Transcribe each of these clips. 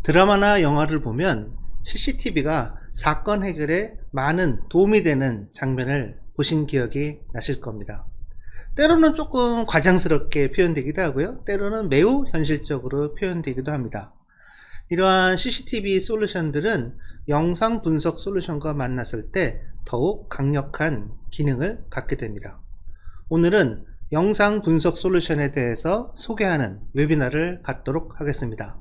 드라마나 영화를 보면 CCTV가 사건 해결에 많은 도움이 되는 장면을 보신 기억이 나실 겁니다. 때로는 조금 과장스럽게 표현되기도 하고요. 때로는 매우 현실적으로 표현되기도 합니다. 이러한 CCTV 솔루션들은 영상 분석 솔루션과 만났을 때 더욱 강력한 기능을 갖게 됩니다. 오늘은 영상 분석 솔루션에 대해서 소개하는 웨비나를 갖도록 하겠습니다.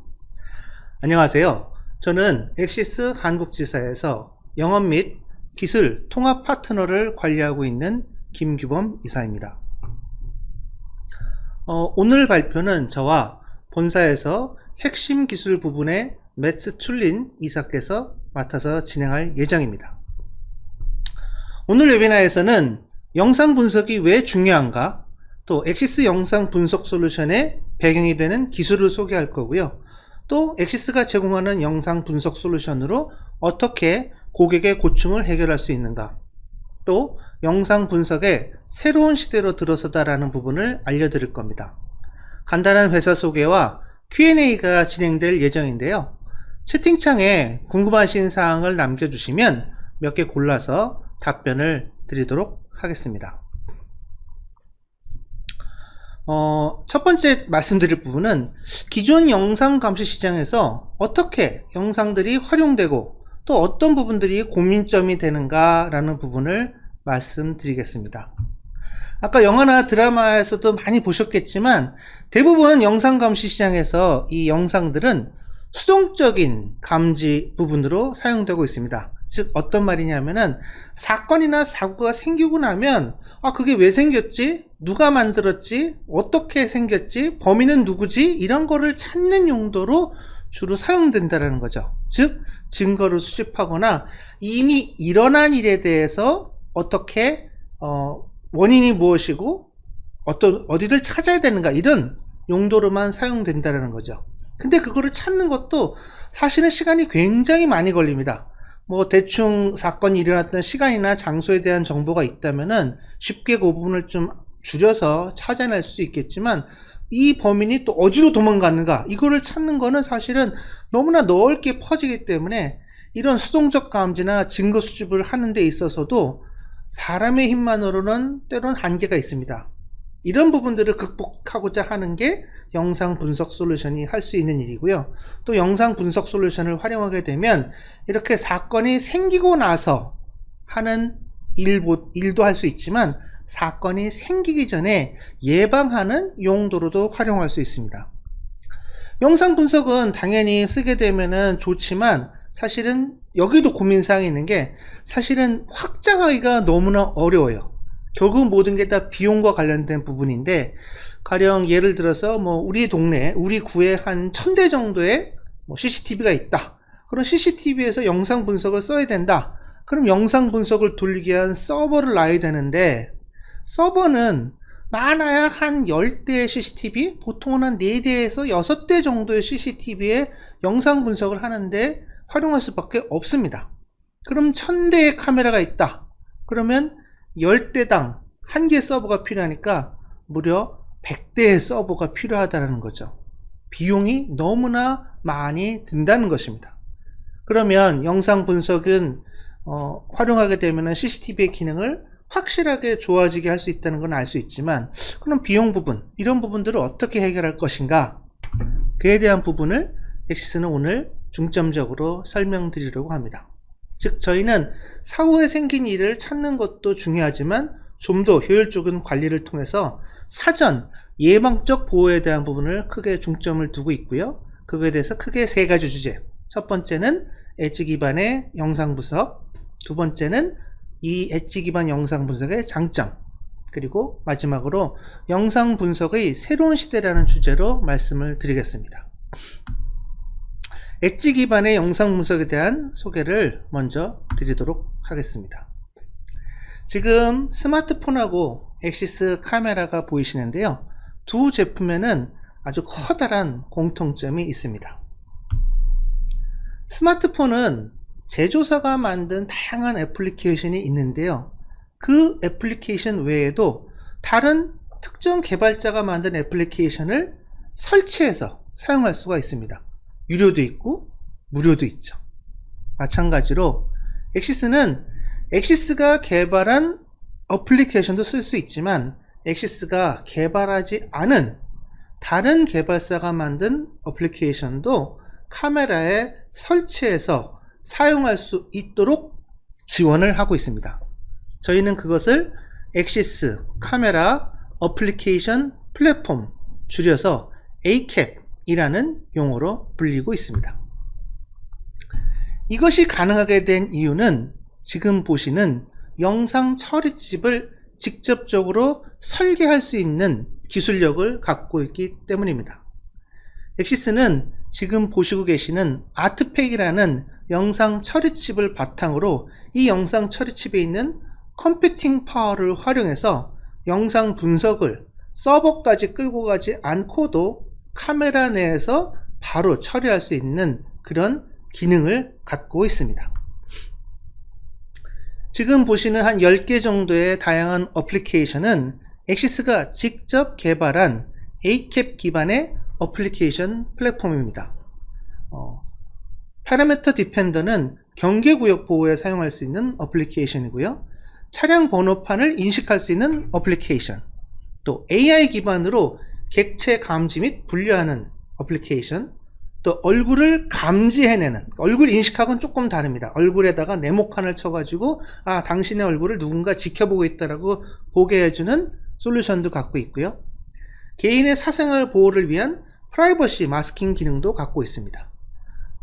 안녕하세요. 저는 엑시스 한국지사에서 영업 및 기술 통합 파트너를 관리하고 있는 김규범 이사입니다. 오늘 발표는 저와 본사에서 핵심 기술 부분의 매츠 툴린 이사께서 맡아서 진행할 예정입니다. 오늘 웨비나에서는 영상 분석이 왜 중요한가, 또 엑시스 영상 분석 솔루션의 배경이 되는 기술을 소개할 거고요. 또 엑시스가 제공하는 영상 분석 솔루션으로 어떻게 고객의 고충을 해결할 수 있는가, 또 영상 분석의 새로운 시대로 들어서다라는 부분을 알려드릴 겁니다. 간단한 회사 소개와 Q&A가 진행될 예정인데요. 채팅창에 궁금하신 사항을 남겨주시면 몇 개 골라서 답변을 드리도록 하겠습니다. 첫 번째 말씀드릴 부분은 기존 영상 감시 시장에서 어떻게 영상들이 활용되고 또 어떤 부분들이 고민점이 되는가 라는 부분을 말씀드리겠습니다. 아까 영화나 드라마에서도 많이 보셨겠지만 대부분 영상 감시 시장에서 이 영상들은 수동적인 감지 부분으로 사용되고 있습니다. 즉 어떤 말이냐면은 사건이나 사고가 생기고 나면 그게 왜 생겼지? 누가 만들었지? 어떻게 생겼지? 범인은 누구지? 이런 거를 찾는 용도로 주로 사용된다는 거죠. 즉 증거를 수집하거나 이미 일어난 일에 대해서 어떻게 원인이 무엇이고 어디를 찾아야 되는가, 이런 용도로만 사용된다는 거죠. 근데 그거를 찾는 것도 사실은 시간이 굉장히 많이 걸립니다. 대충 사건이 일어났던 시간이나 장소에 대한 정보가 있다면은 쉽게 그 부분을 좀 줄여서 찾아낼 수 있겠지만, 이 범인이 또 어디로 도망갔는가, 이거를 찾는 거는 사실은 너무나 넓게 퍼지기 때문에 이런 수동적 감지나 증거 수집을 하는 데 있어서도 사람의 힘만으로는 때로는 한계가 있습니다. 이런 부분들을 극복하고자 하는 게 영상 분석 솔루션이 할 수 있는 일이고요. 또 영상 분석 솔루션을 활용하게 되면 이렇게 사건이 생기고 나서 하는 일도 할 수 있지만 사건이 생기기 전에 예방하는 용도로도 활용할 수 있습니다. 영상 분석은 당연히 쓰게 되면은 좋지만 사실은 여기도 고민사항이 있는 게 사실은 확장하기가 너무나 어려워요. 결국 모든 게 다 비용과 관련된 부분인데, 가령 예를 들어서 우리 동네, 우리 구에 한 1000대 정도의 CCTV가 있다. 그럼 CCTV에서 영상 분석을 써야 된다. 그럼 영상 분석을 돌리기 위한 서버를 놔야 되는데, 서버는 많아야 한 10대의 CCTV, 보통은 한 4대에서 6대 정도의 CCTV에 영상 분석을 하는데 활용할 수밖에 없습니다. 그럼 1000대의 카메라가 있다. 그러면 10대당 1개의 서버가 필요하니까 무려 100대의 서버가 필요하다는 거죠. 비용이 너무나 많이 든다는 것입니다. 그러면 영상 분석은 활용하게 되면 CCTV의 기능을 확실하게 좋아지게 할 수 있다는 건 알 수 있지만, 그럼 비용 부분, 이런 부분들을 어떻게 해결할 것인가, 그에 대한 부분을 엑시스는 오늘 중점적으로 설명드리려고 합니다. 즉 저희는 사후에 생긴 일을 찾는 것도 중요하지만 좀 더 효율적인 관리를 통해서 사전 예방적 보호에 대한 부분을 크게 중점을 두고 있고요. 그거에 대해서 크게 3가지 주제. 첫 번째는 엣지 기반의 영상 분석, 두 번째는 이 엣지 기반 영상 분석의 장점, 그리고 마지막으로 영상 분석의 새로운 시대라는 주제로 말씀을 드리겠습니다. 엣지 기반의 영상 분석에 대한 소개를 먼저 드리도록 하겠습니다. 지금 스마트폰하고 엑시스 카메라가 보이시는데요. 두 제품에는 아주 커다란 공통점이 있습니다. 스마트폰은 제조사가 만든 다양한 애플리케이션이 있는데요. 그 애플리케이션 외에도 다른 특정 개발자가 만든 애플리케이션을 설치해서 사용할 수가 있습니다. 유료도 있고 무료도 있죠. 마찬가지로 엑시스는 엑시스가 개발한 어플리케이션도 쓸 수 있지만 엑시스가 개발하지 않은 다른 개발사가 만든 어플리케이션도 카메라에 설치해서 사용할 수 있도록 지원을 하고 있습니다. 저희는 그것을 엑시스 카메라 어플리케이션 플랫폼, 줄여서 ACAP이라는 용어로 불리고 있습니다. 이것이 가능하게 된 이유는 지금 보시는 영상 처리칩을 직접적으로 설계할 수 있는 기술력을 갖고 있기 때문입니다. 엑시스는 지금 보시고 계시는 아트팩이라는 영상 처리칩을 바탕으로 이 영상 처리칩에 있는 컴퓨팅 파워를 활용해서 영상 분석을 서버까지 끌고 가지 않고도 카메라 내에서 바로 처리할 수 있는 그런 기능을 갖고 있습니다. 지금 보시는 한 10개 정도의 다양한 어플리케이션은 엑시스가 직접 개발한 ACAP 기반의 어플리케이션 플랫폼입니다. 파라미터 디펜더는 경계구역 보호에 사용할 수 있는 어플리케이션이고요. 차량 번호판을 인식할 수 있는 어플리케이션, 또 AI 기반으로 객체 감지 및 분류하는 어플리케이션, 또 얼굴을 감지해내는, 얼굴 인식하고는 조금 다릅니다. 얼굴에다가 네모칸을 쳐가지고 당신의 얼굴을 누군가 지켜보고 있다라고 보게 해주는 솔루션도 갖고 있고요. 개인의 사생활 보호를 위한 프라이버시 마스킹 기능도 갖고 있습니다.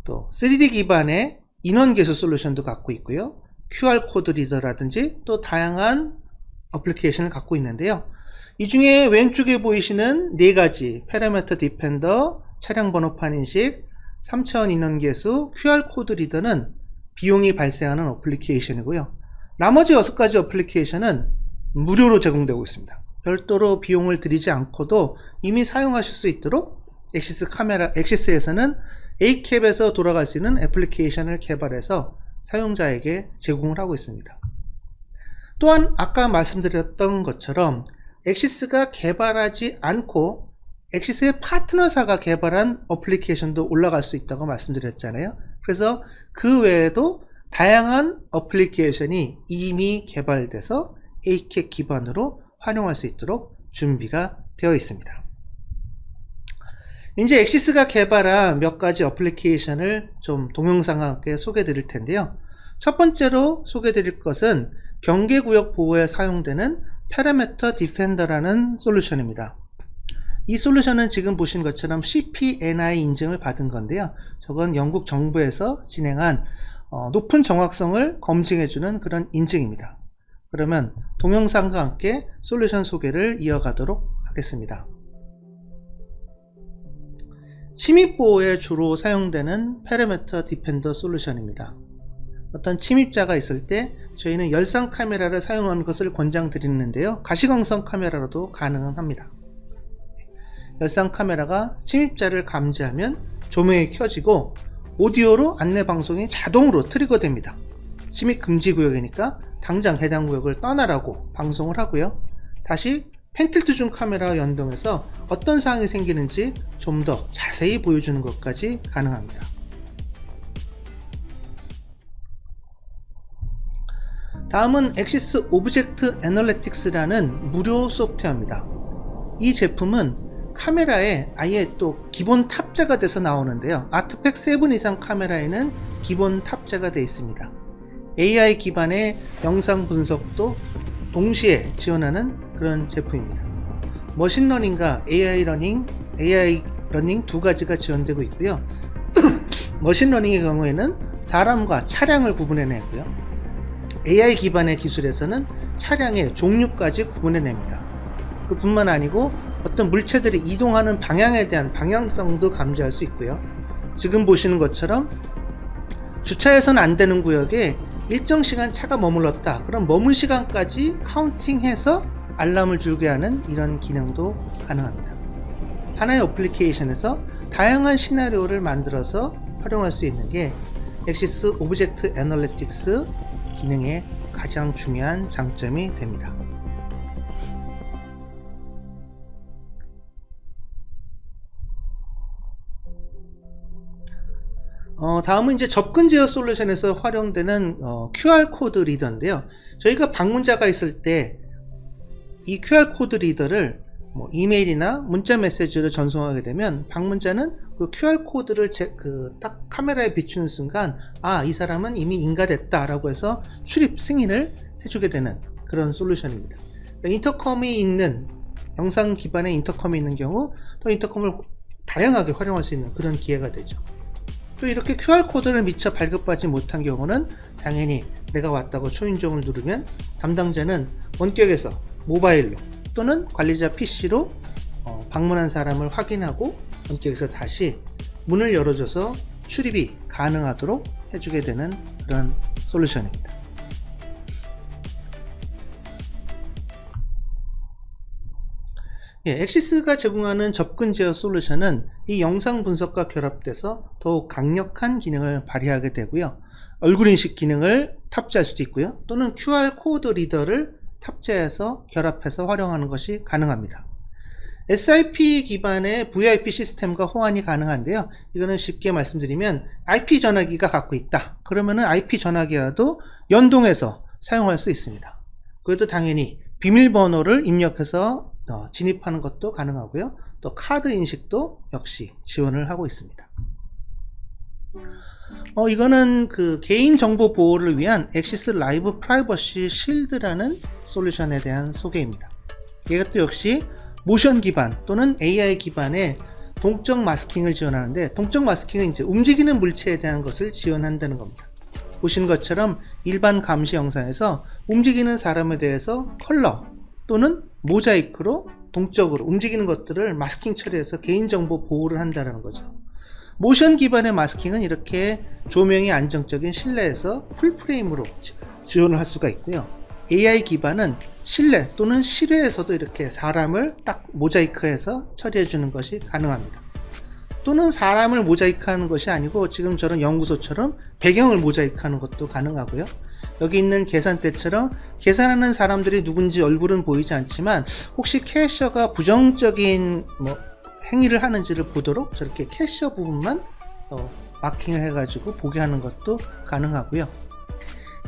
또 3D 기반의 인원 계수 솔루션도 갖고 있고요. QR코드 리더라든지 또 다양한 어플리케이션을 갖고 있는데요. 이 중에 왼쪽에 보이시는 4가지 파라미터 디펜더, 차량 번호판 인식, 3차원 인원 계수, QR코드 리더는 비용이 발생하는 어플리케이션이고요. 나머지 6가지 어플리케이션은 무료로 제공되고 있습니다. 별도로 비용을 들이지 않고도 이미 사용하실 수 있도록 엑시스에서는 ACAP에서 돌아갈 수 있는 애플리케이션을 개발해서 사용자에게 제공을 하고 있습니다. 또한 아까 말씀드렸던 것처럼 엑시스가 개발하지 않고 엑시스의 파트너사가 개발한 어플리케이션도 올라갈 수 있다고 말씀드렸잖아요. 그래서 그 외에도 다양한 어플리케이션이 이미 개발돼서 ACAP 기반으로 활용할 수 있도록 준비가 되어 있습니다. 이제 엑시스가 개발한 몇 가지 어플리케이션을 좀 동영상과 함께 소개해 드릴 텐데요. 첫 번째로 소개해 드릴 것은 경계구역 보호에 사용되는 파라미터 디펜더라는 솔루션입니다. 이 솔루션은 지금 보신 것처럼 CPNI 인증을 받은 건데요. 저건 영국 정부에서 진행한 높은 정확성을 검증해주는 그런 인증입니다. 그러면 동영상과 함께 솔루션 소개를 이어가도록 하겠습니다. 침입보호에 주로 사용되는 파라미터 디펜더 솔루션입니다. 어떤 침입자가 있을 때 저희는 열상 카메라를 사용하는 것을 권장드리는데요. 가시광선 카메라로도 가능합니다. 열상 카메라가 침입자를 감지하면 조명이 켜지고 오디오로 안내방송이 자동으로 트리거 됩니다. 침입 금지 구역이니까 당장 해당 구역을 떠나라고 방송을 하고요. 다시 펜틸트 중 카메라와 연동해서 어떤 사항이 생기는지 좀 더 자세히 보여주는 것까지 가능합니다. 다음은 엑시스 오브젝트 애널리틱스라는 무료 소프트웨어입니다. 이 제품은 카메라에 아예 또 기본 탑재가 돼서 나오는데요. 아트팩 7 이상 카메라에는 기본 탑재가 되어 있습니다. AI 기반의 영상 분석도 동시에 지원하는 그런 제품입니다. 머신러닝과 AI 러닝 두 가지가 지원되고 있고요. 머신러닝의 경우에는 사람과 차량을 구분해내고요. AI 기반의 기술에서는 차량의 종류까지 구분해냅니다. 그뿐만 아니고 어떤 물체들이 이동하는 방향에 대한 방향성도 감지할 수 있고요. 지금 보시는 것처럼 주차해서는 안 되는 구역에 일정 시간 차가 머물렀다. 그럼 머물 시간까지 카운팅해서 알람을 주게 하는 이런 기능도 가능합니다. 하나의 어플리케이션에서 다양한 시나리오를 만들어서 활용할 수 있는 게 엑시스 오브젝트 애널리틱스 기능의 가장 중요한 장점이 됩니다. 다음은 이제 접근 제어 솔루션에서 활용되는 QR코드 리더인데요. 저희가 방문자가 있을 때 이 QR코드 리더를 이메일이나 문자 메시지로 전송하게 되면 방문자는 그 QR코드를 딱 카메라에 비추는 순간 이 사람은 이미 인가됐다 라고 해서 출입 승인을 해주게 되는 그런 솔루션입니다. 인터컴이 있는 영상 기반의 인터컴이 있는 경우 또 인터컴을 다양하게 활용할 수 있는 그런 기회가 되죠. 또 이렇게 QR코드를 미처 발급받지 못한 경우는 당연히 내가 왔다고 초인종을 누르면 담당자는 원격에서 모바일로 또는 관리자 PC로 방문한 사람을 확인하고 원격에서 다시 문을 열어줘서 출입이 가능하도록 해주게 되는 그런 솔루션입니다. 엑시스가 제공하는 접근 제어 솔루션은 이 영상 분석과 결합돼서 더욱 강력한 기능을 발휘하게 되고요. 얼굴 인식 기능을 탑재할 수도 있고요. 또는 QR 코드 리더를 탑재해서 결합해서 활용하는 것이 가능합니다. SIP 기반의 VIP 시스템과 호환이 가능한데요. 이거는 쉽게 말씀드리면 IP 전화기가 갖고 있다. 그러면은 IP 전화기와도 연동해서 사용할 수 있습니다. 그래도 당연히 비밀번호를 입력해서 진입하는 것도 가능하고요. 또 카드 인식도 역시 지원을 하고 있습니다. 이거는 그 개인정보 보호를 위한 엑시스 라이브 프라이버시 실드라는 솔루션에 대한 소개입니다. 이것도 역시 모션 기반 또는 AI 기반의 동적 마스킹을 지원하는데, 동적 마스킹은 이제 움직이는 물체에 대한 것을 지원한다는 겁니다. 보신 것처럼 일반 감시 영상에서 움직이는 사람에 대해서 컬러 또는 모자이크로 동적으로 움직이는 것들을 마스킹 처리해서 개인정보 보호를 한다는 거죠. 모션 기반의 마스킹은 이렇게 조명이 안정적인 실내에서 풀프레임으로 지원을 할 수가 있고요. AI 기반은 실내 또는 실외에서도 이렇게 사람을 딱 모자이크해서 처리해 주는 것이 가능합니다. 또는 사람을 모자이크하는 것이 아니고 지금 저런 연구소처럼 배경을 모자이크하는 것도 가능하고요. 여기 있는 계산대처럼 계산하는 사람들이 누군지 얼굴은 보이지 않지만 혹시 캐셔가 부정적인 행위를 하는지를 보도록 저렇게 캐셔 부분만 마킹을 해가지고 보게 하는 것도 가능하고요.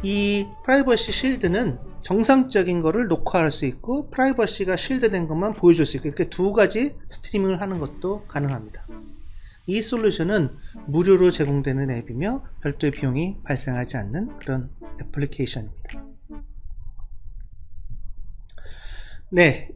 이 프라이버시 실드는 정상적인 거를 녹화할 수 있고 프라이버시가 실드된 것만 보여줄 수 있고 이렇게 두 가지 스트리밍을 하는 것도 가능합니다. 이 솔루션은 무료로 제공되는 앱이며 별도의 비용이 발생하지 않는 그런 애플리케이션입니다. 네,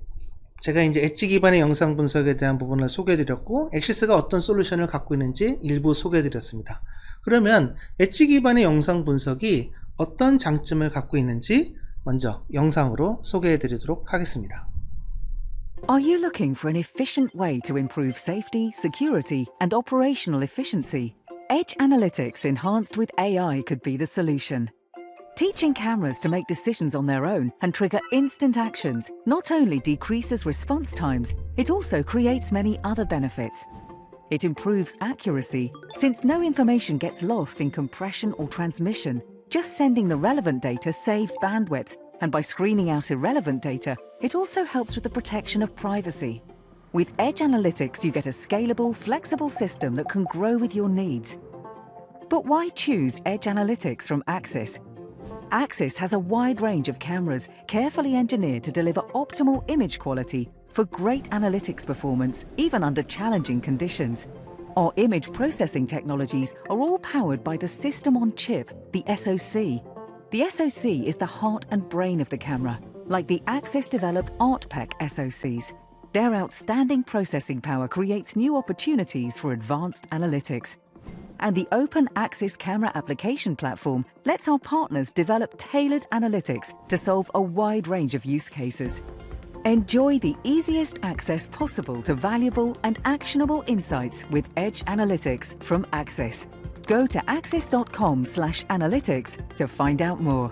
제가 이제 엣지 기반의 영상 분석에 대한 부분을 소개해드렸고 엑시스가 어떤 솔루션을 갖고 있는지 일부 소개해드렸습니다. 그러면 엣지 기반의 영상 분석이 어떤 장점을 갖고 있는지 먼저 영상으로 소개해드리도록 하겠습니다. Are you looking for an efficient way to improve safety, security, and operational efficiency? Edge Analytics enhanced with AI could be the solution. Teaching cameras to make decisions on their own and trigger instant actions not only decreases response times, it also creates many other benefits. It improves accuracy, since no information gets lost in compression or transmission. Just sending the relevant data saves bandwidth, and by screening out irrelevant data, it also helps with the protection of privacy. With Edge Analytics, you get a scalable, flexible system that can grow with your needs. But why choose Edge Analytics from Axis? Axis has a wide range of cameras carefully engineered to deliver optimal image quality for great analytics performance, even under challenging conditions. Our image processing technologies are all powered by the System on Chip, the SoC. The SoC is the heart and brain of the camera, like the Axis-developed ArtPack SoCs. Their outstanding processing power creates new opportunities for advanced analytics. And the Open Axis Camera Application Platform lets our partners develop tailored analytics to solve a wide range of use cases. Enjoy the easiest access possible to valuable and actionable insights with Edge Analytics from Axis. Go to axis.com/analytics to find out more.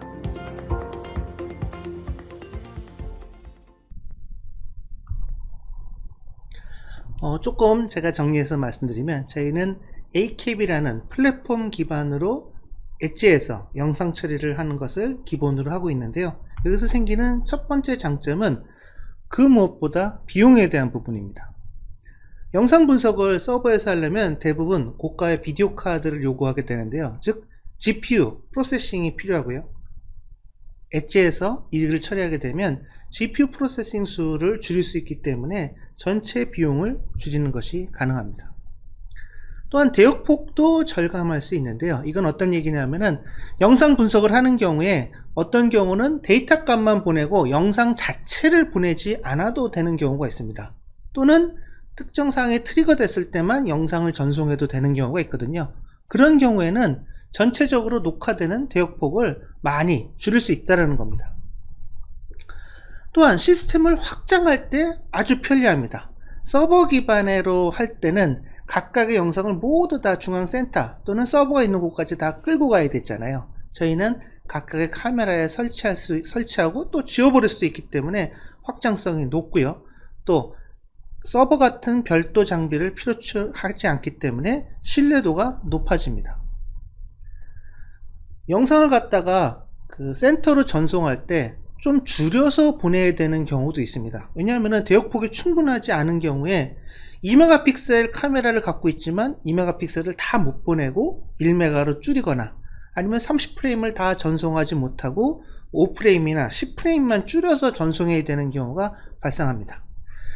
조금 제가 정리해서 말씀드리면 저희는 ACAP이라는 플랫폼 기반으로 엣지에서 영상 처리를 하는 것을 기본으로 하고 있는데요. 여기서 생기는 첫 번째 장점은 그 무엇보다 비용에 대한 부분입니다. 영상 분석을 서버에서 하려면 대부분 고가의 비디오 카드를 요구하게 되는데요. 즉 GPU 프로세싱이 필요하고요. 엣지에서 일을 처리하게 되면 GPU 프로세싱 수를 줄일 수 있기 때문에 전체 비용을 줄이는 것이 가능합니다. 또한 대역폭도 절감할 수 있는데요. 이건 어떤 얘기냐면은 영상 분석을 하는 경우에 어떤 경우는 데이터 값만 보내고 영상 자체를 보내지 않아도 되는 경우가 있습니다. 또는 특정 사항이 트리거 됐을 때만 영상을 전송해도 되는 경우가 있거든요. 그런 경우에는 전체적으로 녹화되는 대역폭을 많이 줄일 수 있다는 겁니다. 또한 시스템을 확장할 때 아주 편리합니다. 서버 기반으로 할 때는 각각의 영상을 모두 다 중앙센터 또는 서버가 있는 곳까지 다 끌고 가야 되잖아요. 저희는 각각의 카메라에 설치하고 또 지워버릴 수도 있기 때문에 확장성이 높고요. 또 서버 같은 별도 장비를 필요하지 않기 때문에 신뢰도가 높아집니다. 영상을 갖다가 그 센터로 전송할 때 좀 줄여서 보내야 되는 경우도 있습니다. 왜냐하면 대역폭이 충분하지 않은 경우에 2메가픽셀 카메라를 갖고 있지만 2메가픽셀을 다 못 보내고 1메가로 줄이거나 아니면 30프레임을 다 전송하지 못하고 5프레임이나 10프레임만 줄여서 전송해야 되는 경우가 발생합니다.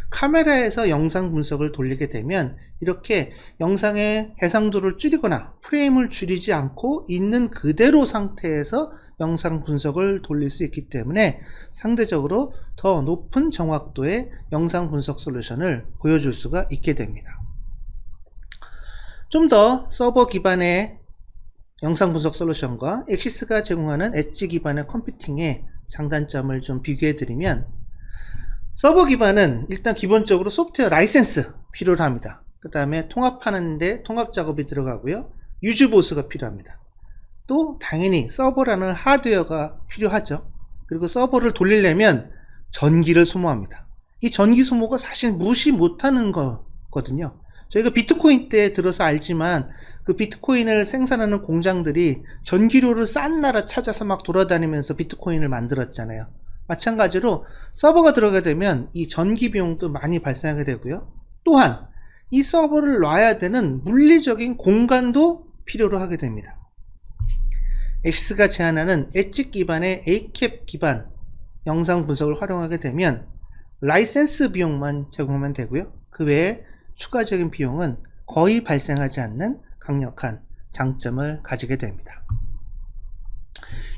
카메라에서 영상 분석을 돌리게 되면 이렇게 영상의 해상도를 줄이거나 프레임을 줄이지 않고 있는 그대로 상태에서 영상 분석을 돌릴 수 있기 때문에 상대적으로 더 높은 정확도의 영상 분석 솔루션을 보여줄 수가 있게 됩니다. 좀 더 서버 기반의 영상 분석 솔루션과 엑시스가 제공하는 엣지 기반의 컴퓨팅의 장단점을 좀 비교해 드리면, 서버 기반은 일단 기본적으로 소프트웨어 라이센스 필요로 합니다. 그 다음에 통합하는데 통합 작업이 들어가고요. 유즈 보수가 필요합니다. 또 당연히 서버라는 하드웨어가 필요하죠. 그리고 서버를 돌리려면 전기를 소모합니다. 이 전기 소모가 사실 무시 못하는 거거든요. 저희가 비트코인 때 들어서 알지만 그 비트코인을 생산하는 공장들이 전기료를 싼 나라 찾아서 막 돌아다니면서 비트코인을 만들었잖아요. 마찬가지로 서버가 들어가게 되면 이 전기 비용도 많이 발생하게 되고요. 또한 이 서버를 놔야 되는 물리적인 공간도 필요로 하게 됩니다. 엑시스가 제안하는 엣지 기반의 ACAP 기반 영상 분석을 활용하게 되면 라이센스 비용만 제공하면 되고요. 그 외에 추가적인 비용은 거의 발생하지 않는 강력한 장점을 가지게 됩니다.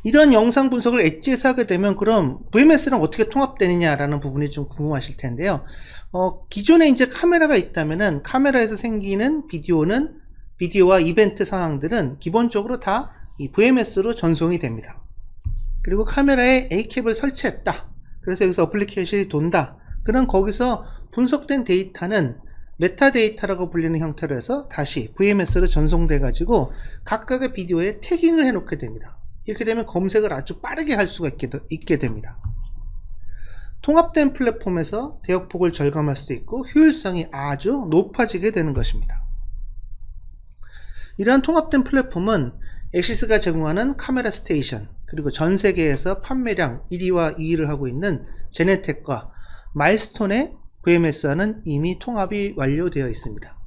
이런 영상 분석을 엣지에서 하게 되면 그럼 VMS랑 어떻게 통합되느냐라는 부분이 좀 궁금하실 텐데요. 기존에 이제 카메라가 있다면은 카메라에서 생기는 비디오와 이벤트 상황들은 기본적으로 다 이 VMS로 전송이 됩니다. 그리고 카메라에 ACAP을 설치했다. 그래서 여기서 어플리케이션이 돈다. 그럼 거기서 분석된 데이터는 메타데이터라고 불리는 형태로 해서 다시 VMS로 전송돼 가지고 각각의 비디오에 태깅을 해 놓게 됩니다. 이렇게 되면 검색을 아주 빠르게 할 수가 있게 됩니다. 통합된 플랫폼에서 대역폭을 절감할 수도 있고 효율성이 아주 높아지게 되는 것입니다. 이러한 통합된 플랫폼은 엑시스가 제공하는 카메라 스테이션, 그리고 전 세계에서 판매량 1위와 2위를 하고 있는 제네텍과 마일스톤의 VMS와는 이미 통합이 완료되어 있습니다.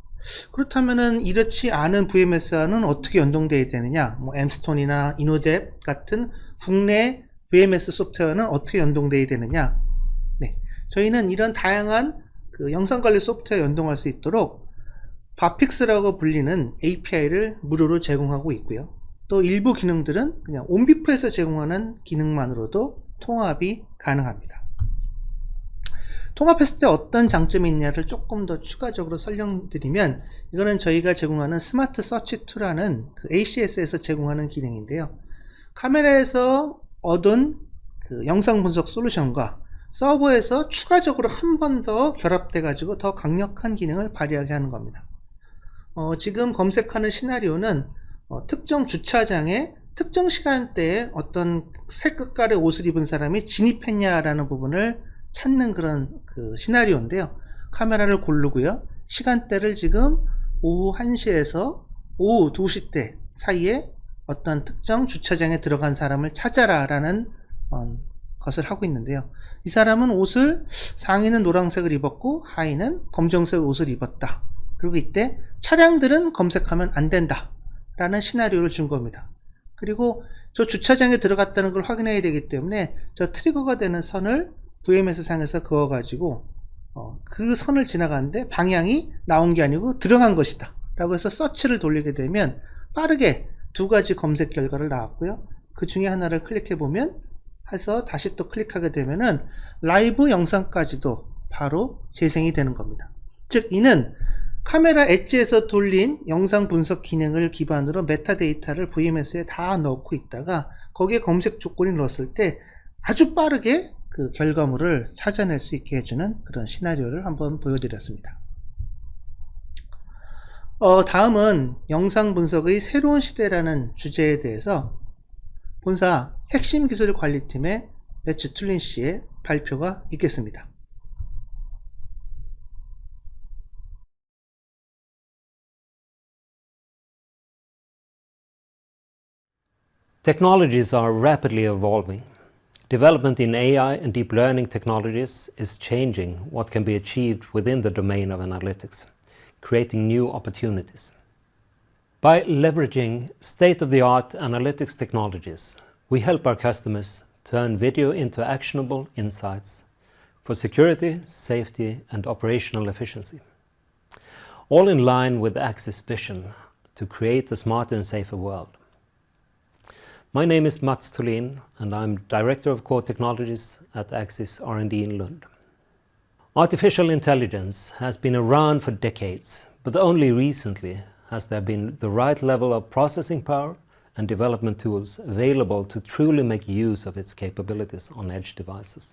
그렇다면은 이렇지 않은 VMS와는 어떻게 연동되어야 되느냐? 엠스톤이나 이노뎁 같은 국내 VMS 소프트웨어는 어떻게 연동되어야 되느냐? 네, 저희는 이런 다양한 그 영상관리 소프트웨어 연동할 수 있도록 바픽스라고 불리는 API를 무료로 제공하고 있고요. 또 일부 기능들은 그냥 온비프에서 제공하는 기능만으로도 통합이 가능합니다. 통합했을 때 어떤 장점이 있냐를 조금 더 추가적으로 설명드리면, 이거는 저희가 제공하는 스마트 서치 툴이라는 그 ACS에서 제공하는 기능인데요. 카메라에서 얻은 그 영상 분석 솔루션과 서버에서 추가적으로 한 번 더 결합돼 가지고 더 강력한 기능을 발휘하게 하는 겁니다. 지금 검색하는 시나리오는 특정 주차장에 특정 시간대에 어떤 색깔의 옷을 입은 사람이 진입했냐라는 부분을 찾는 그런 그 시나리오인데요. 카메라를 고르고요. 시간대를 지금 오후 1시에서 오후 2시 때 사이에 어떤 특정 주차장에 들어간 사람을 찾아라 라는 것을 하고 있는데요. 이 사람은 옷을 상의는 노란색을 입었고 하의는 검정색 옷을 입었다. 그리고 이때 차량들은 검색하면 안 된다 라는 시나리오를 준 겁니다. 그리고 저 주차장에 들어갔다는 걸 확인해야 되기 때문에 저 트리거가 되는 선을 VMS 상에서 그어 가지고 그 선을 지나가는데 방향이 나온 게 아니고 들어간 것이다 라고 해서 서치를 돌리게 되면 빠르게 두 가지 검색 결과를 나왔고요. 그 중에 하나를 클릭해 보면 해서 다시 또 클릭하게 되면은 라이브 영상까지도 바로 재생이 되는 겁니다. 즉 이는 카메라 엣지에서 돌린 영상 분석 기능을 기반으로 메타데이터를 VMS에 다 넣고 있다가 거기에 검색 조건을 넣었을 때 아주 빠르게 그 결과물을 찾아낼 수 있게 해주는 그런 시나리오를 한번 보여드렸습니다. 다음은 영상 분석의 새로운 시대라는 주제에 대해서 본사 핵심 기술 관리팀의 매츠 툴린 씨의 발표가 있겠습니다. Technologies are rapidly evolving. Development in AI and deep learning technologies is changing what can be achieved within the domain of analytics, creating new opportunities. By leveraging state-of-the-art analytics technologies, we help our customers turn video into actionable insights for security, safety, and operational efficiency. All in line with Axis' vision to create a smarter and safer world. My name is Mats Thulin, and I'm Director of Core Technologies at Axis R&D in Lund. Artificial intelligence has been around for decades, but only recently has there been the right level of processing power and development tools available to truly make use of its capabilities on edge devices.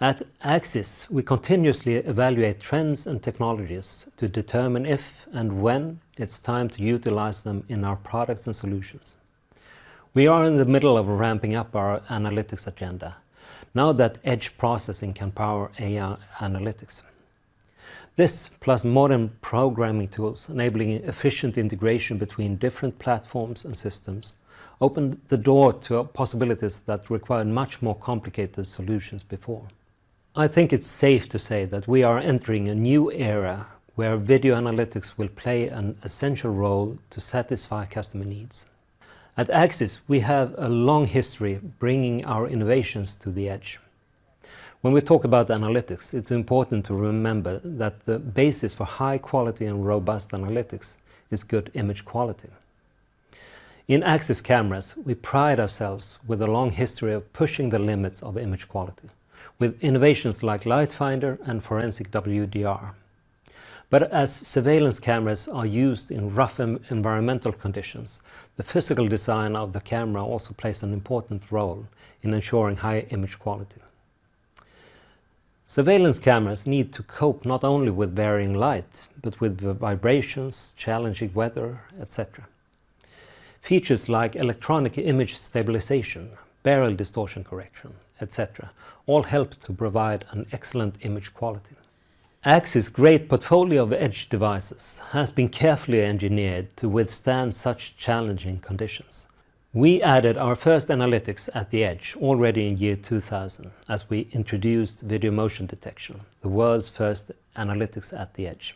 At Axis, we continuously evaluate trends and technologies to determine if and when it's time to utilize them in our products and solutions. We are in the middle of ramping up our analytics agenda, now that edge processing can power AI analytics. This, plus modern programming tools enabling efficient integration between different platforms and systems, opened the door to possibilities that required much more complicated solutions before. I think it's safe to say that we are entering a new era where video analytics will play an essential role to satisfy customer needs. At Axis, we have a long history bringing our innovations to the edge. When we talk about analytics, it's important to remember that the basis for high quality and robust analytics is good image quality. In Axis cameras, we pride ourselves with a long history of pushing the limits of image quality, with innovations like Lightfinder and Forensic WDR. But as surveillance cameras are used in rough environmental conditions, the physical design of the camera also plays an important role in ensuring high image quality. Surveillance cameras need to cope not only with varying light, but with the vibrations, challenging weather, etc. Features like electronic image stabilization, barrel distortion correction, etc. all help to provide an excellent image quality. Axis' great portfolio of edge devices has been carefully engineered to withstand such challenging conditions. We added our first analytics at the edge already in year 2000 as we introduced video motion detection, the world's first analytics at the edge.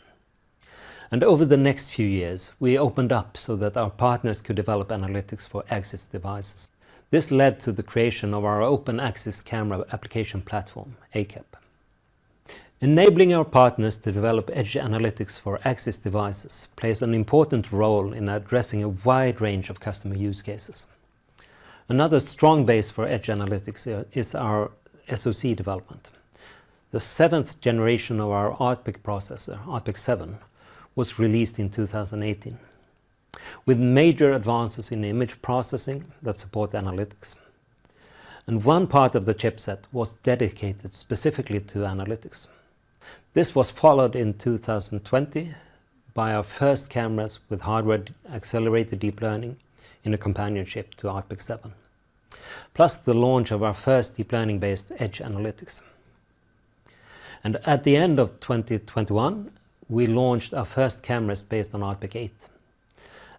And over the next few years, we opened up so that our partners could develop analytics for Axis devices. This led to the creation of our Open Axis Camera Application Platform, ACAP. Enabling our partners to develop edge analytics for Axis devices plays an important role in addressing a wide range of customer use cases. Another strong base for edge analytics is our SoC development. The 7th generation of our ARTPIC processor, ARTPIC 7, was released in 2018, with major advances in image processing that support analytics. And one part of the chipset was dedicated specifically to analytics. This was followed in 2020 by our first cameras with hardware-accelerated deep learning in a companion chip to ARTPIC 7, plus the launch of our first deep learning-based edge analytics. And at the end of 2021, we launched our first cameras based on ARTPIC 8.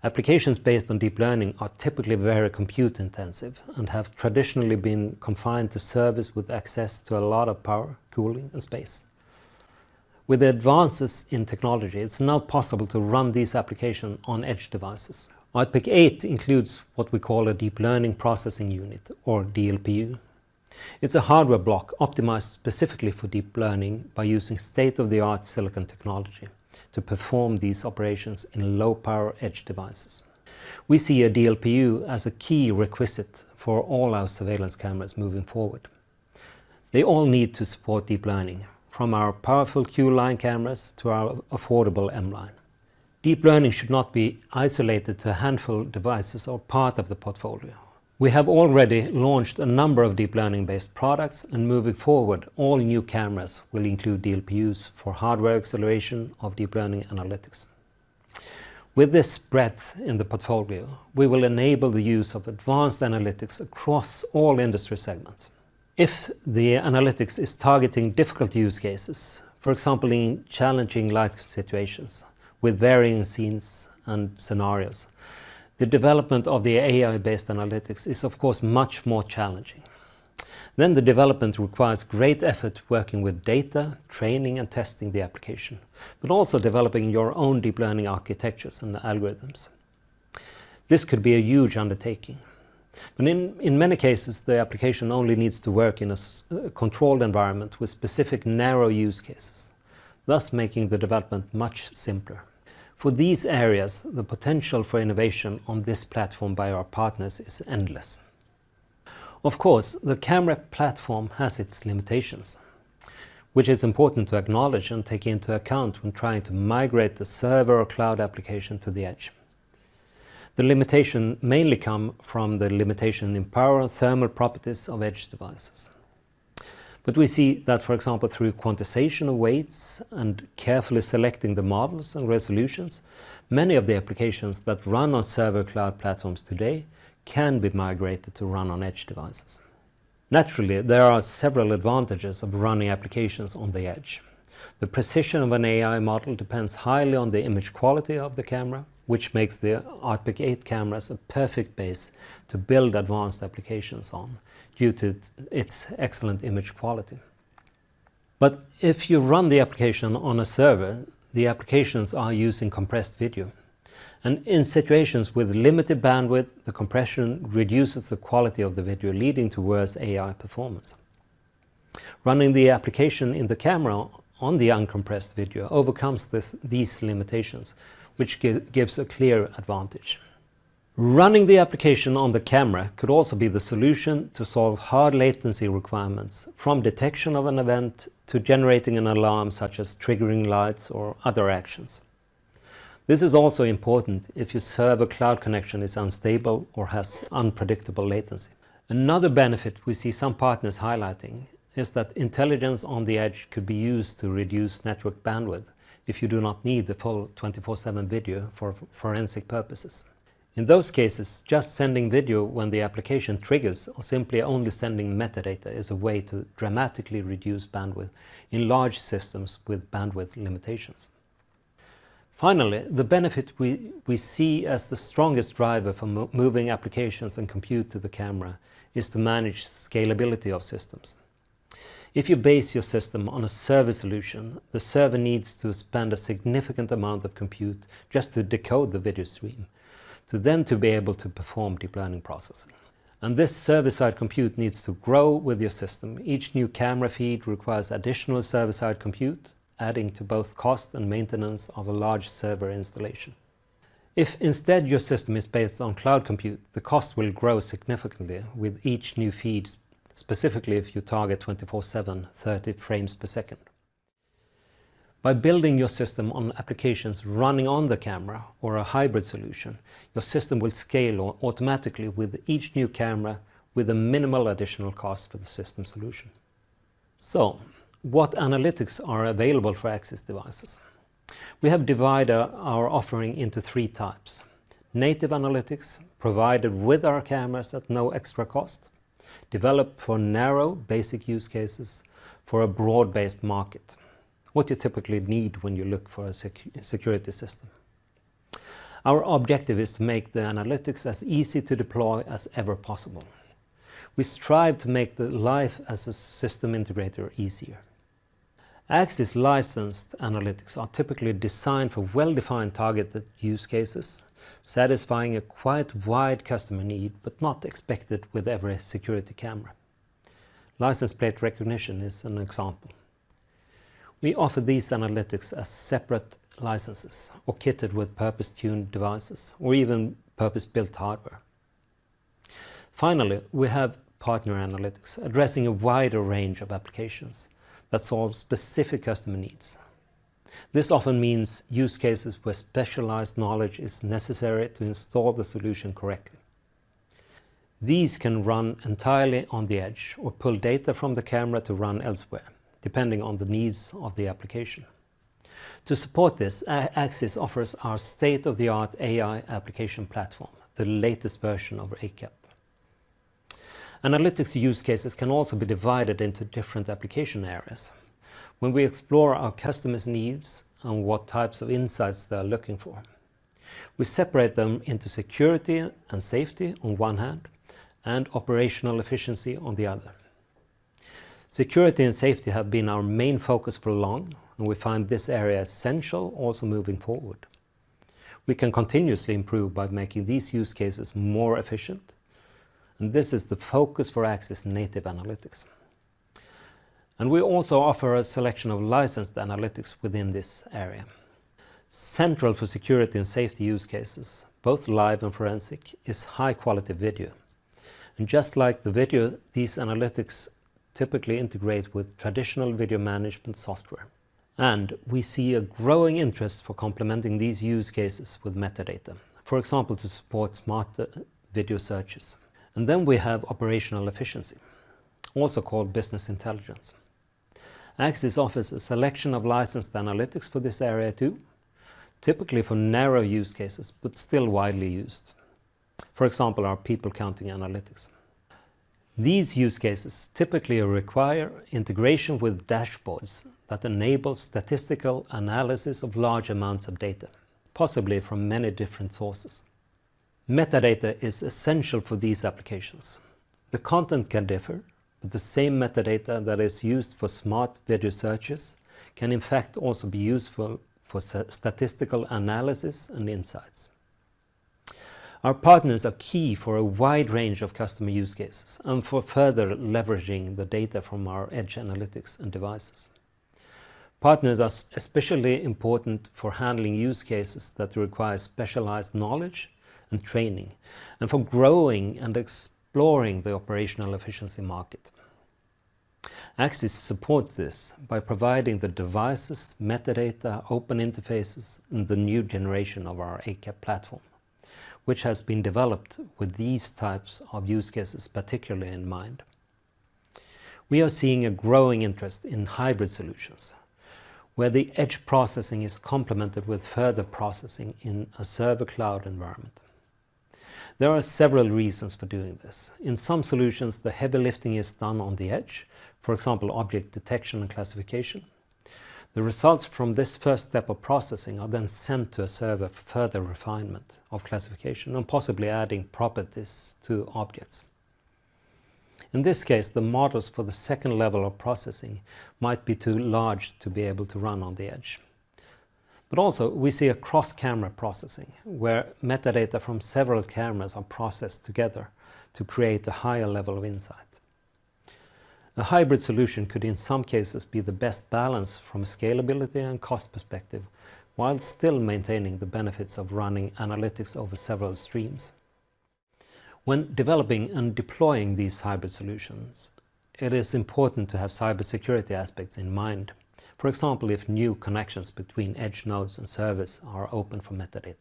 Applications based on deep learning are typically very compute-intensive and have traditionally been confined to servers with access to a lot of power, cooling, and space. With the advances in technology, it's now possible to run these applications on edge devices. Artpic 8 includes what we call a Deep Learning Processing Unit, or DLPU. It's a hardware block optimized specifically for deep learning by using state-of-the-art silicon technology to perform these operations in low-power edge devices. We see a DLPU as a key requisite for all our surveillance cameras moving forward. They all need to support deep learning, from our powerful Q-line cameras to our affordable M-line. Deep learning should not be isolated to a handful of devices or part of the portfolio. We have already launched a number of deep learning-based products, and moving forward, all new cameras will include DLPUs for hardware acceleration of deep learning analytics. With this breadth in the portfolio, we will enable the use of advanced analytics across all industry segments. If the analytics is targeting difficult use cases, for example in challenging life situations with varying scenes and scenarios, the development of the AI-based analytics is of course much more challenging. Then the development requires great effort working with data, training and testing the application, but also developing your own deep learning architectures and algorithms. This could be a huge undertaking. But in many cases, the application only needs to work in a controlled environment with specific narrow use cases, thus making the development much simpler. For these areas, the potential for innovation on this platform by our partners is endless. Of course, the camera platform has its limitations, which is important to acknowledge and take into account when trying to migrate the server or cloud application to the edge. The limitation mainly come from the limitation in power and thermal properties of edge devices. But we see that, for example, through quantization of weights and carefully selecting the models and resolutions, many of the applications that run on server cloud platforms today can be migrated to run on edge devices. Naturally, there are several advantages of running applications on the edge. The precision of an AI model depends highly on the image quality of the camera, which makes the Artpic 8 cameras a perfect base to build advanced applications on, due to its excellent image quality. But if you run the application on a server, the applications are using compressed video. And in situations with limited bandwidth, the compression reduces the quality of the video, leading to worse AI performance. Running the application in the camera on the uncompressed video overcomes these limitations, which gives a clear advantage. Running the application on the camera could also be the solution to solve hard latency requirements, from detection of an event to generating an alarm such as triggering lights or other actions. This is also important if your server cloud connection is unstable or has unpredictable latency. Another benefit we see some partners highlighting is that intelligence on the edge could be used to reduce network bandwidth if you do not need the full 24/7 video for forensic purposes. In those cases, just sending video when the application triggers or simply only sending metadata is a way to dramatically reduce bandwidth in large systems with bandwidth limitations. Finally, the benefit we see as the strongest driver for moving applications and compute to the camera is to manage scalability of systems. If you base your system on a server solution, the server needs to spend a significant amount of compute just to decode the video stream, to be able to perform deep learning processing. And this server-side compute needs to grow with your system. Each new camera feed requires additional server-side compute, adding to both cost and maintenance of a large server installation. If instead your system is based on cloud compute, the cost will grow significantly with each new feed, specifically if you target 24/7, 30 frames per second. By building your system on applications running on the camera or a hybrid solution, your system will scale automatically with each new camera with a minimal additional cost for the system solution. So, what analytics are available for Axis devices? We have divided our offering into 3 types. Native analytics, provided with our cameras at no extra cost. Developed for narrow, basic use cases for a broad-based market. What you typically need when you look for a security system. Our objective is to make the analytics as easy to deploy as ever possible. We strive to make the life as a system integrator easier. Axis licensed analytics are typically designed for well-defined targeted use cases, satisfying a quite wide customer need but not expected with every security camera. License plate recognition is an example. We offer these analytics as separate licenses or kitted with purpose-tuned devices or even purpose-built hardware. Finally, we have partner analytics addressing a wider range of applications that solve specific customer needs. This often means use cases where specialized knowledge is necessary to install the solution correctly. These can run entirely on the edge or pull data from the camera to run elsewhere, depending on the needs of the application. To support this, Axis offers our state-of-the-art AI application platform, the latest version of ACAP. Analytics use cases can also be divided into different application areas. When we explore our customers' needs and what types of insights they are looking for, we separate them into security and safety on one hand and operational efficiency on the other. Security and safety have been our main focus for long, and we find this area essential also moving forward. We can continuously improve by making these use cases more efficient, and this is the focus for Axis native analytics. And we also offer a selection of licensed analytics within this area. Central for security and safety use cases, both live and forensic, is high-quality video. And just like the video, these analytics typically integrate with traditional video management software. And we see a growing interest for complementing these use cases with metadata, for example, to support smart video searches. And then we have operational efficiency, also called business intelligence. Axis offers a selection of licensed analytics for this area too, typically for narrow use cases, but still widely used. For example, our people counting analytics. These use cases typically require integration with dashboards that enable statistical analysis of large amounts of data, possibly from many different sources. Metadata is essential for these applications. The content can differ, but the same metadata that is used for smart video searches can in fact also be useful for statistical analysis and insights. Our partners are key for a wide range of customer use cases and for further leveraging the data from our edge analytics and devices. Partners are especially important for handling use cases that require specialized knowledge and training, and for growing and exploring the operational efficiency market. Axis supports this by providing the devices, metadata, open interfaces, and the new generation of our ACAP platform, which has been developed with these types of use cases particularly in mind. We are seeing a growing interest in hybrid solutions, where the edge processing is complemented with further processing in a server cloud environment. There are several reasons for doing this. In some solutions, the heavy lifting is done on the edge, for example, object detection and classification. The results from this first step of processing are then sent to a server for further refinement of classification and possibly adding properties to objects. In this case, the models for the second level of processing might be too large to be able to run on the edge. But also, we see a cross-camera processing, where metadata from several cameras are processed together to create a higher level of insight. A hybrid solution could in some cases be the best balance from a scalability and cost perspective, while still maintaining the benefits of running analytics over several streams. When developing and deploying these hybrid solutions, it is important to have cybersecurity aspects in mind. For example, if new connections between edge nodes and servers are open for metadata.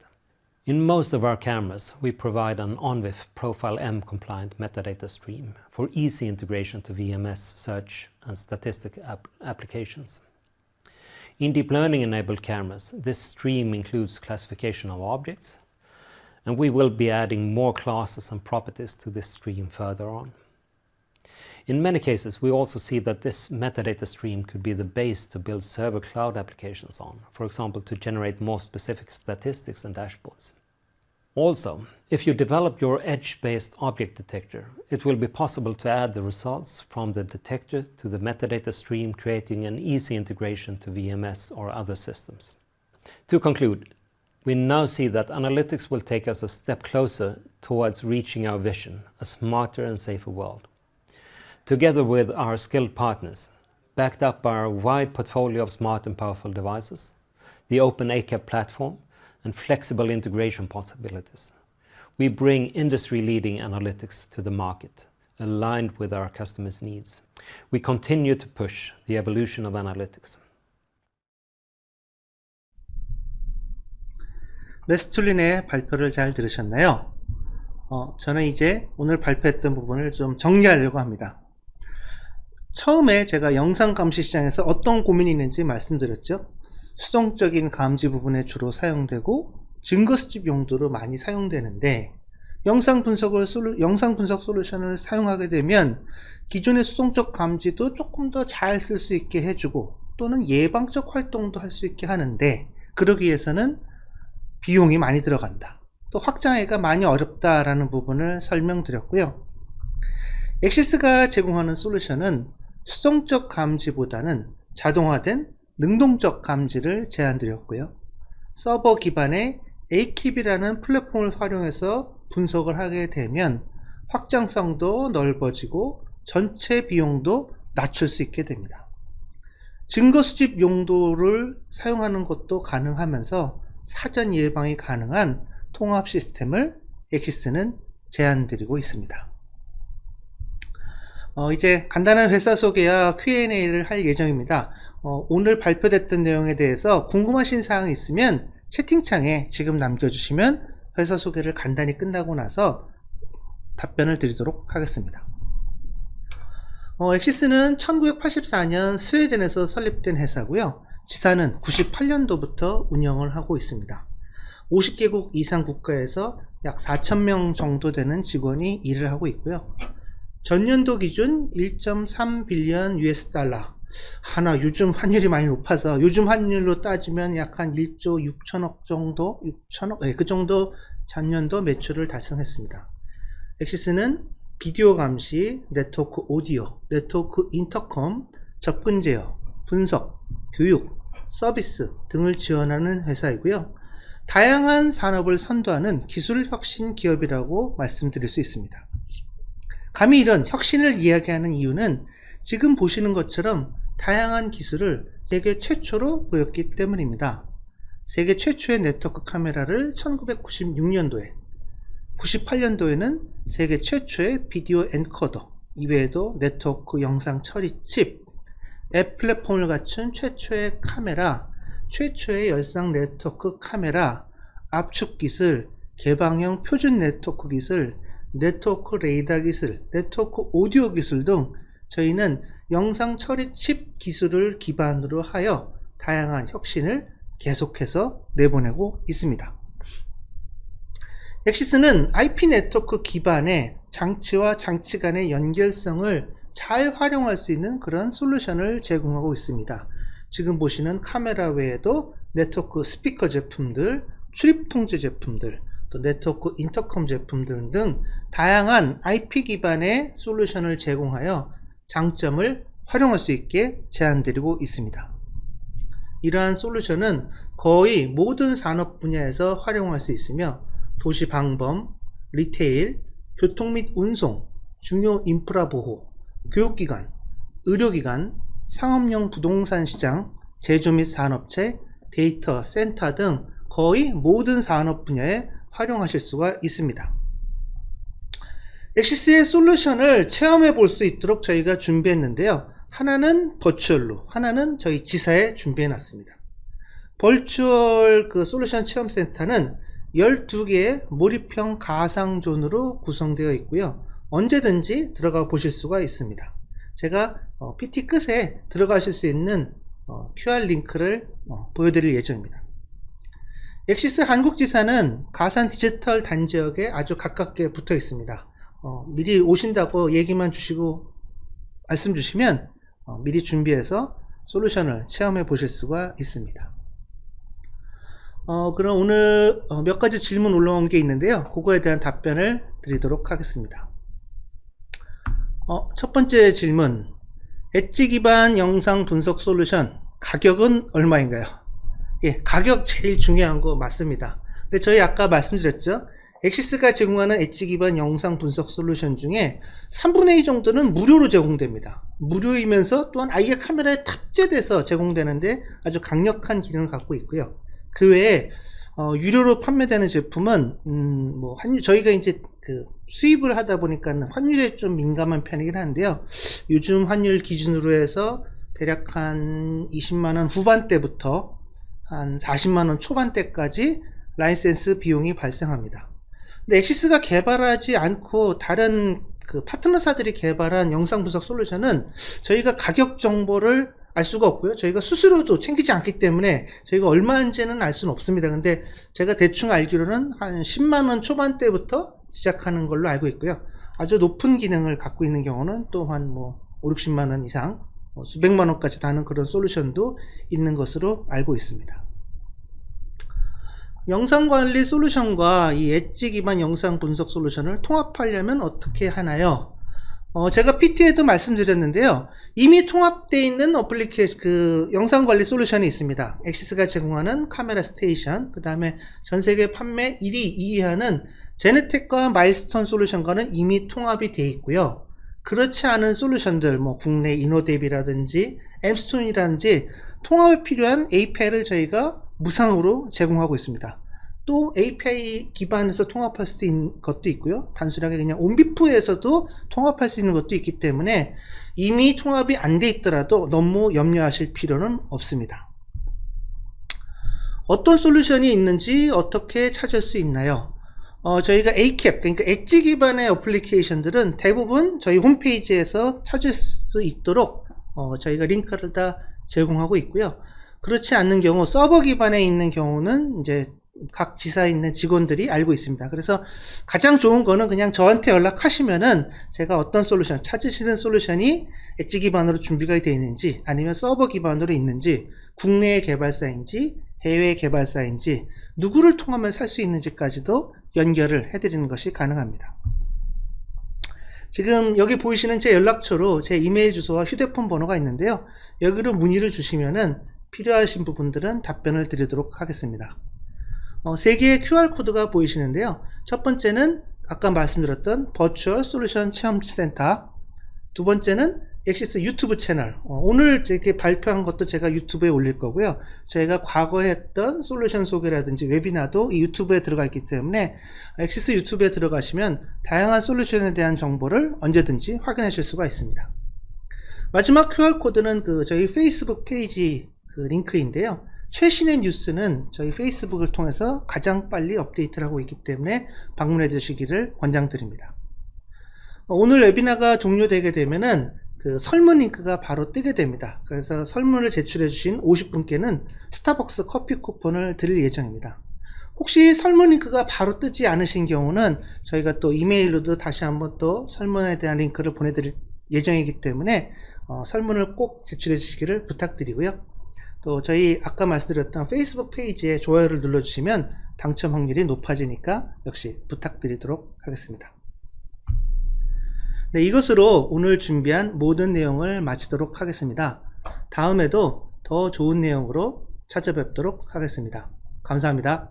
In most of our cameras, we provide an ONVIF Profile M compliant metadata stream for easy integration to VMS search and statistic applications. In deep learning enabled cameras, this stream includes classification of objects, and we will be adding more classes and properties to this stream further on. In many cases, we also see that this metadata stream could be the base to build server cloud applications on, for example, to generate more specific statistics and dashboards. Also, if you develop your edge-based object detector, it will be possible to add the results from the detector to the metadata stream, creating an easy integration to VMS or other systems. To conclude, we now see that analytics will take us a step closer towards reaching our vision, a smarter and safer world. Together with our skilled partners, backed up by our wide portfolio of smart and powerful devices, the open ACAP platform, and flexible integration possibilities, we bring industry-leading analytics to the market, aligned with our customers' needs. We continue to push the evolution of analytics. 메스툴린의 발표를 잘 들으셨나요? 저는 이제 오늘 발표했던 부분을 좀 정리하려고 합니다. 처음에 제가 영상 감시 시장에서 어떤 고민이 있는지 말씀드렸죠. 수동적인 감지 부분에 주로 사용되고 증거 수집 용도로 많이 사용되는데, 영상 분석 솔루션을 사용하게 되면 기존의 수동적 감지도 조금 더 잘 쓸 수 있게 해주고 또는 예방적 활동도 할 수 있게 하는데, 그러기 위해서는 비용이 많이 들어간다, 또 확장하기가 많이 어렵다라는 부분을 설명드렸고요. 엑시스가 제공하는 솔루션은 수동적 감지보다는 자동화된 능동적 감지를 제안드렸고요. 서버 기반의 AKIB이라는 플랫폼을 활용해서 분석을 하게 되면 확장성도 넓어지고 전체 비용도 낮출 수 있게 됩니다. 증거 수집 용도를 사용하는 것도 가능하면서 사전 예방이 가능한 통합 시스템을 엑시스는 제안드리고 있습니다. 이제 간단한 회사 소개와 Q&A를 할 예정입니다. 오늘 발표됐던 내용에 대해서 궁금하신 사항이 있으면 채팅창에 지금 남겨주시면 회사 소개를 간단히 끝나고 나서 답변을 드리도록 하겠습니다. 엑시스는 1984년 스웨덴에서 설립된 회사고요. 지사는 98년도부터 운영을 하고 있습니다. 50개국 이상 국가에서 약 4,000명 정도 되는 직원이 일을 하고 있고요. 전년도 기준 1.3 빌리언 US 달러, 하나 요즘 환율이 많이 높아서 요즘 환율로 따지면 약 한 1조 6천억 정도, 그 정도 전년도 매출을 달성했습니다. 엑시스는 비디오 감시, 네트워크 오디오, 네트워크 인터컴, 접근 제어, 분석, 교육, 서비스 등을 지원하는 회사이고요. 다양한 산업을 선도하는 기술 혁신 기업이라고 말씀드릴 수 있습니다. 감히 이런 혁신을 이야기하는 이유는 지금 보시는 것처럼 다양한 기술을 세계 최초로 보였기 때문입니다. 세계 최초의 네트워크 카메라를 1996년도에, 98년도에는 세계 최초의 비디오 엔코더, 이외에도 네트워크 영상 처리 칩, 앱 플랫폼을 갖춘 최초의 카메라, 최초의 열상 네트워크 카메라, 압축 기술, 개방형 표준 네트워크 기술, 네트워크 레이더 기술, 네트워크 오디오 기술 등 저희는 영상 처리 칩 기술을 기반으로 하여 다양한 혁신을 계속해서 내보내고 있습니다. 엑시스는 IP 네트워크 기반의 장치와 장치 간의 연결성을 잘 활용할 수 있는 그런 솔루션을 제공하고 있습니다. 지금 보시는 카메라 외에도 네트워크 스피커 제품들, 출입 통제 제품들, 또 네트워크 인터컴 제품들 등 다양한 IP 기반의 솔루션을 제공하여 장점을 활용할 수 있게 제안드리고 있습니다. 이러한 솔루션은 거의 모든 산업 분야에서 활용할 수 있으며 도시 방범, 리테일, 교통 및 운송, 중요 인프라 보호, 교육기관, 의료기관, 상업용 부동산 시장, 제조 및 산업체, 데이터 센터 등 거의 모든 산업 분야에 활용하실 수가 있습니다. 엑시스의 솔루션을 체험해 볼 수 있도록 저희가 준비했는데요. 하나는 버추얼로, 하나는 저희 지사에 준비해 놨습니다. 버추얼 솔루션 체험센터는 12개의 몰입형 가상존으로 구성되어 있고요. 언제든지 들어가 보실 수가 있습니다. 제가 PT 끝에 들어가실 수 있는 QR 링크를 보여드릴 예정입니다. 엑시스 한국지사는 가산 디지털 단지역에 아주 가깝게 붙어 있습니다. 미리 오신다고 얘기만 주시고 말씀 주시면 미리 준비해서 솔루션을 체험해 보실 수가 있습니다. 그럼 오늘 몇 가지 질문 올라온 게 있는데요. 그거에 대한 답변을 드리도록 하겠습니다. 첫 번째 질문. 엣지 기반 영상 분석 솔루션 가격은 얼마인가요? 예, 가격 제일 중요한 거 맞습니다. 근데 저희 아까 말씀드렸죠. 엑시스가 제공하는 엣지 기반 영상 분석 솔루션 중에 3분의 2 정도는 무료로 제공됩니다. 무료이면서 또한 아예 카메라에 탑재돼서 제공되는데 아주 강력한 기능을 갖고 있고요. 그 외에 유료로 판매되는 제품은 뭐 저희가 이제 그 수입을 하다 보니까 환율에 좀 민감한 편이긴 한데요. 요즘 환율 기준으로 해서 대략 한 20만원 후반대부터 한 40만원 초반대까지 라이센스 비용이 발생합니다. 근데 엑시스가 개발하지 않고 다른 그 파트너사들이 개발한 영상 분석 솔루션은 저희가 가격 정보를 알 수가 없고요. 저희가 스스로도 챙기지 않기 때문에 저희가 얼마인지는 알 수는 없습니다. 근데 제가 대충 알기로는 한 10만원 초반대부터 시작하는 걸로 알고 있고요. 아주 높은 기능을 갖고 있는 경우는 또한 뭐 5, 60만원 이상 수백만원까지 다는 그런 솔루션도 있는 것으로 알고 있습니다. 영상관리 솔루션과 이 엣지 기반 영상 분석 솔루션을 통합하려면 어떻게 하나요? 제가 PT에도 말씀드렸는데요. 이미 통합되어 있는 어플리케이션, 그 영상관리 솔루션이 있습니다. 엑시스가 제공하는 카메라 스테이션, 그 다음에 전세계 판매 1위, 2위 하는 제네텍과 마일스톤 솔루션과는 이미 통합이 되어 있고요. 그렇지 않은 솔루션들, 뭐 국내 이노뎁이라든지 엠스톤이라든지 통합에 필요한 API를 저희가 무상으로 제공하고 있습니다. 또 API 기반에서 통합할 수 있는 것도 있고요. 단순하게 그냥 온비프에서도 통합할 수 있는 것도 있기 때문에 이미 통합이 안 돼 있더라도 너무 염려하실 필요는 없습니다. 어떤 솔루션이 있는지 어떻게 찾을 수 있나요? 저희가 ACAP, 그러니까 엣지 기반의 어플리케이션들은 대부분 저희 홈페이지에서 찾을 수 있도록 저희가 링크를 다 제공하고 있고요. 그렇지 않는 경우 서버 기반에 있는 경우는 이제 각 지사에 있는 직원들이 알고 있습니다. 그래서 가장 좋은 거는 그냥 저한테 연락하시면은 제가 어떤 솔루션, 찾으시는 솔루션이 엣지 기반으로 준비가 되어 있는지 아니면 서버 기반으로 있는지 국내 개발사인지 해외 개발사인지 누구를 통하면 살 수 있는지까지도 연결을 해드리는 것이 가능합니다. 지금 여기 보이시는 제 연락처로 제 이메일 주소와 휴대폰 번호가 있는데요. 여기로 문의를 주시면은 필요하신 부분들은 답변을 드리도록 하겠습니다. 3개의 QR코드가 보이시는데요. 첫 번째는 아까 말씀드렸던 버추얼 솔루션 체험센터, 두 번째는 엑시스 유튜브 채널, 오늘 이렇게 발표한 것도 제가 유튜브에 올릴 거고요. 저희가 과거에 했던 솔루션 소개라든지 웨비나도 이 유튜브에 들어가 있기 때문에 엑시스 유튜브에 들어가시면 다양한 솔루션에 대한 정보를 언제든지 확인하실 수가 있습니다. 마지막 QR코드는 저희 페이스북 페이지 링크인데요. 최신의 뉴스는 저희 페이스북을 통해서 가장 빨리 업데이트를 하고 있기 때문에 방문해 주시기를 권장드립니다. 오늘 웨비나가 종료되게 되면은 설문 링크가 바로 뜨게 됩니다. 그래서 설문을 제출해 주신 50분께는 스타벅스 커피 쿠폰을 드릴 예정입니다. 혹시 설문 링크가 바로 뜨지 않으신 경우는 저희가 또 이메일로도 다시 한번 또 설문에 대한 링크를 보내드릴 예정이기 때문에 설문을 꼭 제출해 주시기를 부탁드리고요. 또 저희 아까 말씀드렸던 페이스북 페이지에 좋아요를 눌러주시면 당첨 확률이 높아지니까 역시 부탁드리도록 하겠습니다. 네, 이것으로 오늘 준비한 모든 내용을 마치도록 하겠습니다. 다음에도 더 좋은 내용으로 찾아뵙도록 하겠습니다. 감사합니다.